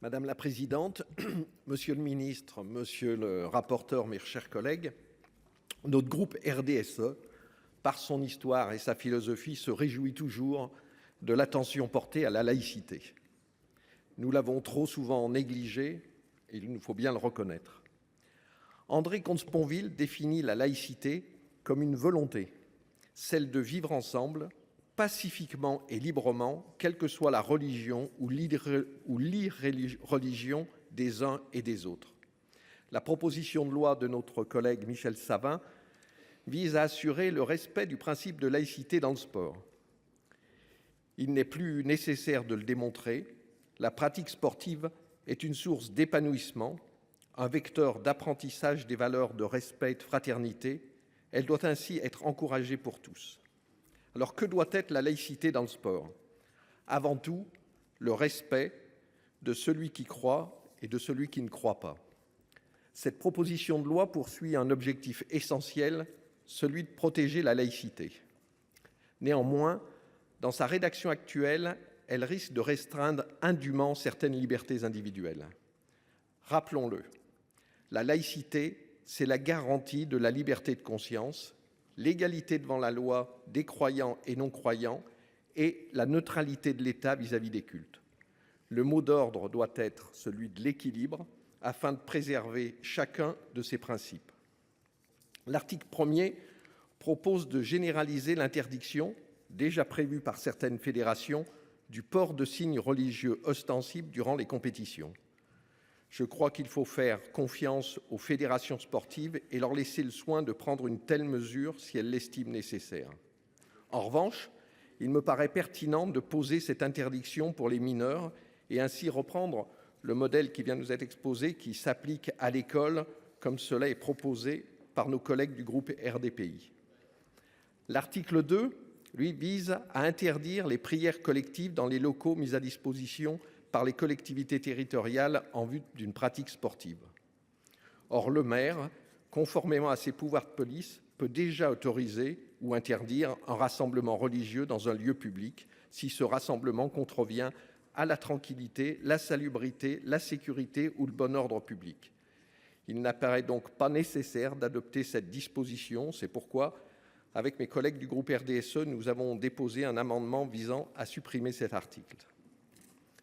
Madame la présidente, monsieur le ministre, monsieur le rapporteur, mes chers collègues, notre groupe RDSE, par son histoire et sa philosophie, se réjouit toujours de l'attention portée à la laïcité. Nous l'avons trop souvent négligée et il nous faut bien le reconnaître. André Comte-Sponville définit la laïcité comme une volonté, celle de vivre ensemble, pacifiquement et librement, quelle que soit la religion ou l'irreligion des uns et des autres. La proposition de loi de notre collègue Michel Savin vise à assurer le respect du principe de laïcité dans le sport. Il n'est plus nécessaire de le démontrer, la pratique sportive est une source d'épanouissement, un vecteur d'apprentissage des valeurs de respect et de fraternité. Elle doit ainsi être encouragée pour tous. Alors que doit être la laïcité dans le sport? Avant tout, le respect de celui qui croit et de celui qui ne croit pas. Cette proposition de loi poursuit un objectif essentiel, celui de protéger la laïcité. Néanmoins, dans sa rédaction actuelle, elle risque de restreindre indûment certaines libertés individuelles. Rappelons-le, la laïcité, c'est la garantie de la liberté de conscience, l'égalité devant la loi des croyants et non-croyants et la neutralité de l'État vis-à-vis des cultes. Le mot d'ordre doit être celui de l'équilibre afin de préserver chacun de ces principes. L'article 1er propose de généraliser l'interdiction, déjà prévue par certaines fédérations, du port de signes religieux ostensibles durant les compétitions. Je crois qu'il faut faire confiance aux fédérations sportives et leur laisser le soin de prendre une telle mesure si elles l'estiment nécessaire. En revanche, il me paraît pertinent de poser cette interdiction pour les mineurs et ainsi reprendre le modèle qui vient de nous être exposé, qui s'applique à l'école, comme cela est proposé par nos collègues du groupe RDPI. L'article 2, lui, vise à interdire les prières collectives dans les locaux mis à disposition par les collectivités territoriales en vue d'une pratique sportive. Or, le maire, conformément à ses pouvoirs de police, peut déjà autoriser ou interdire un rassemblement religieux dans un lieu public si ce rassemblement contrevient à la tranquillité, la salubrité, la sécurité ou le bon ordre public. Il n'apparaît donc pas nécessaire d'adopter cette disposition. C'est pourquoi, avec mes collègues du groupe RDSE, nous avons déposé un amendement visant à supprimer cet article.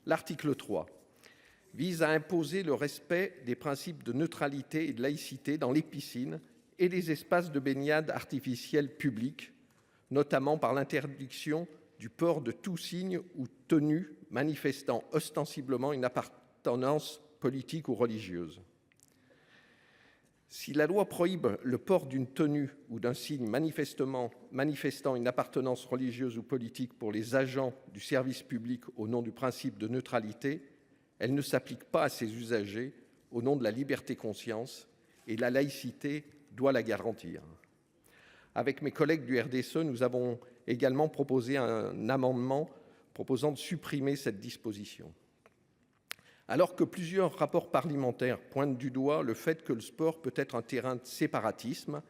L'article 3 vise à imposer le respect des principes de neutralité et de laïcité dans les piscines et les espaces de baignade artificiels publics, notamment par l'interdiction du port de tout signe ou tenue manifestant ostensiblement une appartenance politique ou religieuse. Si la loi prohibe le port d'une tenue ou d'un signe manifestant une appartenance religieuse ou politique pour les agents du service public au nom du principe de neutralité, elle ne s'applique pas à ses usagers au nom de la liberté de conscience et la laïcité doit la garantir. Avec mes collègues du RDSE, nous avons également proposé un amendement proposant de supprimer cette disposition. Alors que plusieurs rapports parlementaires pointent du doigt le fait que le sport peut être un terrain de séparatisme,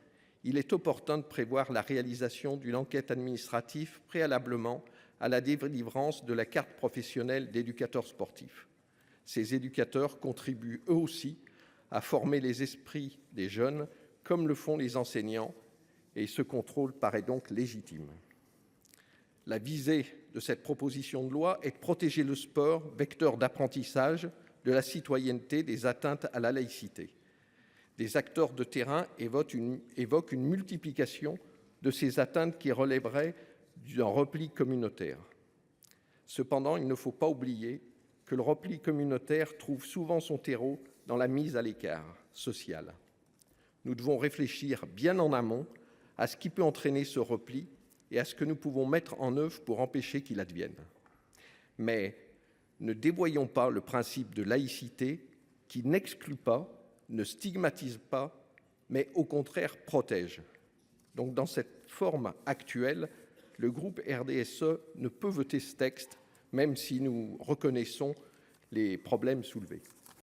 il est opportun de prévoir la réalisation d'une enquête administrative préalablement à la délivrance de la carte professionnelle d'éducateur sportif. Ces éducateurs contribuent eux aussi à former les esprits des jeunes, comme le font les enseignants, et ce contrôle paraît donc légitime. La visée de cette proposition de loi est de protéger le sport, vecteur d'apprentissage, de la citoyenneté, des atteintes à la laïcité. Des acteurs de terrain évoquent une multiplication de ces atteintes qui relèveraient d'un repli communautaire. Cependant, il ne faut pas oublier que le repli communautaire trouve souvent son terreau dans la mise à l'écart social. Nous devons réfléchir bien en amont à ce qui peut entraîner ce repli et à ce que nous pouvons mettre en œuvre pour empêcher qu'il advienne. Mais ne dévoyons pas le principe de laïcité qui n'exclut pas, ne stigmatise pas, mais au contraire protège. Donc dans cette forme actuelle, le groupe RDSE ne peut voter ce texte, même si nous reconnaissons les problèmes soulevés.